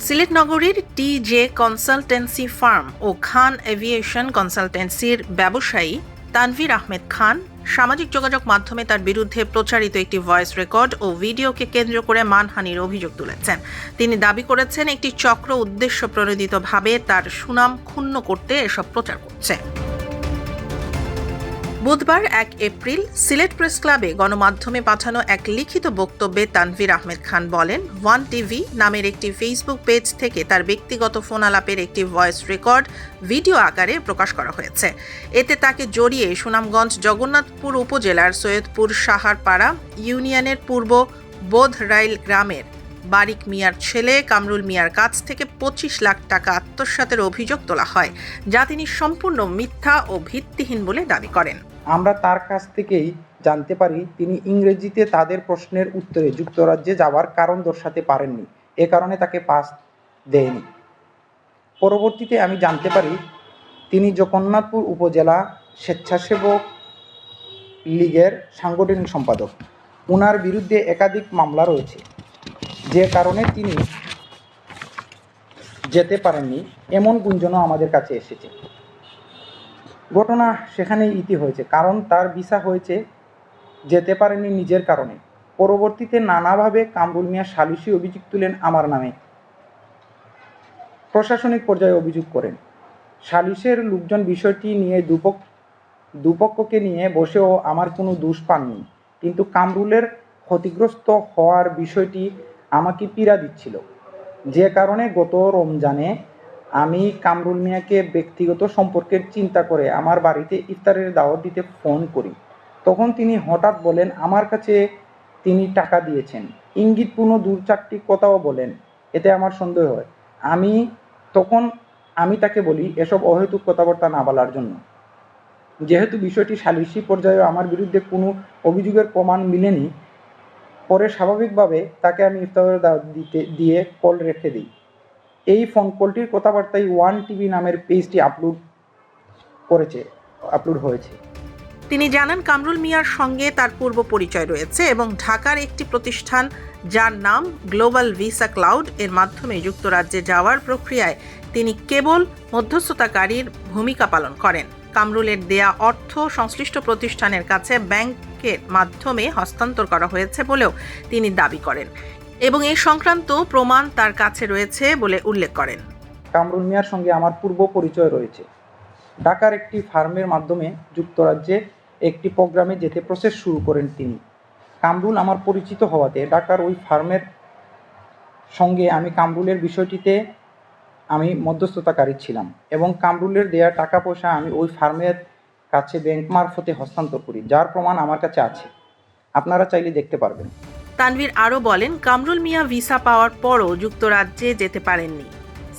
সিলেট নগরীর টি.জে consultancy firm ও খান aviation কনসালটেন্সির ব্যবসায়ী তানভীর আহমেদ খান সামাজিক যোগাযোগ মাধ্যমে তার বিরুদ্ধে প্রচারিত একটি ভয়েস রেকর্ড ও ভিডিওকে কেন্দ্র করে মানহানির অভিযোগ তুলেছেন। তিনি দাবি করেছেন একটি চক্র উদ্দেশ্য প্রণোদিতভাবে তার সুনাম ক্ষুণ্ণ করতে এসব প্রচার করছে। বুধবার ১ এপ্রিল সিলেট প্রেস ক্লাবে গণমাধ্যমে পাঠানো এক লিখিত বক্তব্যে তানভীর আহমেদ খান বলেন, ওয়ান টিভি নামের একটি ফেসবুক পেজ থেকে তার ব্যক্তিগত ফোন আলাপের একটি ভয়েস রেকর্ড ভিডিও আকারে প্রকাশ করা হয়েছে। এতে তাকে জড়িয়ে সুনামগঞ্জ জগন্নাথপুর উপজেলার সৈয়দপুর সাহারপাড়া ইউনিয়নের পূর্ব বোধরাইল গ্রামের বারিক মিয়ার ছেলে কামরুল মিয়ার কাছ থেকে ২৫ লাখ টাকা আত্মসাতের অভিযোগ তোলা হয়, যা তিনি সম্পূর্ণ মিথ্যা ও ভিত্তিহীন বলে দাবি করেন। আমরা তার কাছ থেকেই জানতে পারি তিনি ইংরেজিতে তাদের প্রশ্নের উত্তরে যুক্তরাজ্যে যাওয়ার কারণ দর্শাতে পারেননি, এ কারণে তাকে পাস দেয়নি। পরবর্তীতে আমি জানতে পারি তিনি জগন্নাথপুর উপজেলা স্বেচ্ছাসেবক লীগের সাংগঠনিক সম্পাদক। ওনার বিরুদ্ধে একাধিক মামলা রয়েছে, যে কারণে তিনি যেতে পারেননি এমন গুঞ্জনও আমাদের কাছে এসেছে। ঘটনা সেখানেই ইতি হয়েছে, কারণ তার ভিসা হয়েছে, যেতে পারেনি নিজের কারণে। পরবর্তীতে নানাভাবে কামরুল মিয়া সালিসি অভিযোগ তুলেন আমার নামে, প্রশাসনিক পর্যায়ে অভিযোগ করেন। সালিসের লোকজন বিষয়টি নিয়ে দুপক্ষকে নিয়ে বসেও আমার কোনো দোষ পাননি, কিন্তু কামরুলের ক্ষতিগ্রস্ত হওয়ার বিষয়টি আমাকে পীড়া দিচ্ছিল, যে কারণে গত রমজানে আমি কামরুল মিয়াকে ব্যক্তিগত সম্পর্কের চিন্তা করে আমার বাড়িতে ইফতারের দাওয়াত দিতে ফোন করি। তখন তিনি হঠাৎ বলেন আমার কাছে তিনি টাকা দিয়েছেন, ইঙ্গিতপূর্ণ দু চারটি কথাও বলেন। এতে আমার সন্দেহ হয়। তখন আমি তাকে বলি এসব অহেতুক কথাবার্তা না বলার জন্য। যেহেতু বিষয়টি সালিসি পর্যায়ে আমার বিরুদ্ধে কোনো অভিযোগের প্রমাণ মিলেনি, পরে স্বাভাবিকভাবে তাকে আমি ইফতারের দাওয়াত দিয়ে কল রেখে দিই। এই ফোন কলটির কথাবার্তায় ওয়ান টিভি নামের পেজটি আপলোড হয়েছে। তিনি জানান কামরুল মিয়ার সঙ্গে তার পূর্ব পরিচয় রয়েছে এবং ঢাকার একটি প্রতিষ্ঠান যার নাম গ্লোবাল ভিসা ক্লাউড এর মাধ্যমে যুক্তরাজ্যে যাওয়ার প্রক্রিয়ায় তিনি কেবল মধ্যস্থতাকারীর ভূমিকা পালন করেন। কামরুলের দেয়া অর্থ সংশ্লিষ্ট প্রতিষ্ঠানের কাছে ব্যাংকের মাধ্যমে হস্তান্তর করা হয়েছে বলেও তিনি দাবি করেন এবং এই সংক্রান্ত প্রমাণ তার কাছে রয়েছে বলে উল্লেখ করেন। কামরুল মিয়ার সঙ্গে আমার পূর্ব পরিচয় রয়েছে। ঢাকার একটি ফার্মের মাধ্যমে যুক্তরাজ্যে একটি প্রোগ্রামে যেতে প্রসেস শুরু করেন তিনি। কামরুল আমার পরিচিত হওয়াতে ঢাকার ওই ফার্মের সঙ্গে আমি কামরুলের বিষয়টিতে আমি মধ্যস্থতাকারী ছিলাম এবং কামরুলের দেয়া টাকা পয়সা আমি ওই ফার্মের কাছে ব্যাংক মারফতে হস্তান্তর করি, যার প্রমাণ আমার কাছে আছে, আপনারা চাইলে দেখতে পারবেন। তানভীর আরও বলেন, কামরুল মিয়া ভিসা পাওয়ার পরও যুক্তরাজ্যে যেতে পারেননি।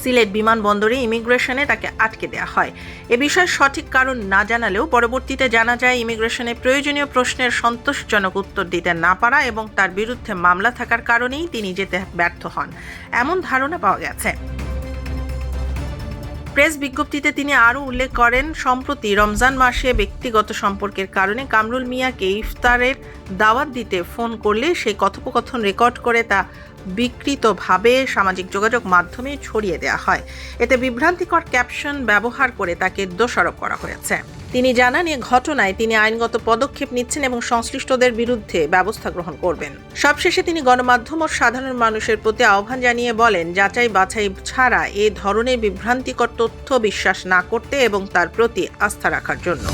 সিলেট বিমানবন্দরে ইমিগ্রেশনে তাকে আটকে দেওয়া হয়। এ বিষয়ে সঠিক কারণ না জানালেও পরবর্তীতে জানা যায় ইমিগ্রেশনে প্রয়োজনীয় প্রশ্নের সন্তোষজনক উত্তর দিতে না পারা এবং তার বিরুদ্ধে মামলা থাকার কারণেই তিনি যেতে ব্যর্থ হন, এমন ধারণা পাওয়া গেছে। প্রেস বিজ্ঞপ্তিতে তিনি আরও উল্লেখ করেন, সম্প্রতি রমজান মাসে ব্যক্তিগত সম্পর্কের কারণে কামরুল মিয়াকে ইফতারের দাওয়াত দিতে ফোন করলে সেই কথোপকথন রেকর্ড করে তা বিকৃতভাবে সামাজিক যোগাযোগ মাধ্যমে ছড়িয়ে দেওয়া হয়। এতে বিভ্রান্তিকর ক্যাপশন ব্যবহার করে তাকে দোষারোপ করা হয়েছে। তিনি জানান, এ ঘটনায় তিনি আইনগত পদক্ষেপ নিচ্ছেন এবং সংশ্লিষ্টদের বিরুদ্ধে ব্যবস্থা গ্রহণ করবেন। সবশেষে তিনি গণমাধ্যম ও সাধারণ মানুষের প্রতি আহ্বান জানিয়ে বলেন, যাচাই বাছাই ছাড়া এ ধরনের বিভ্রান্তিকর তথ্য বিশ্বাস না করতে এবং তার প্রতি আস্থা রাখার জন্য।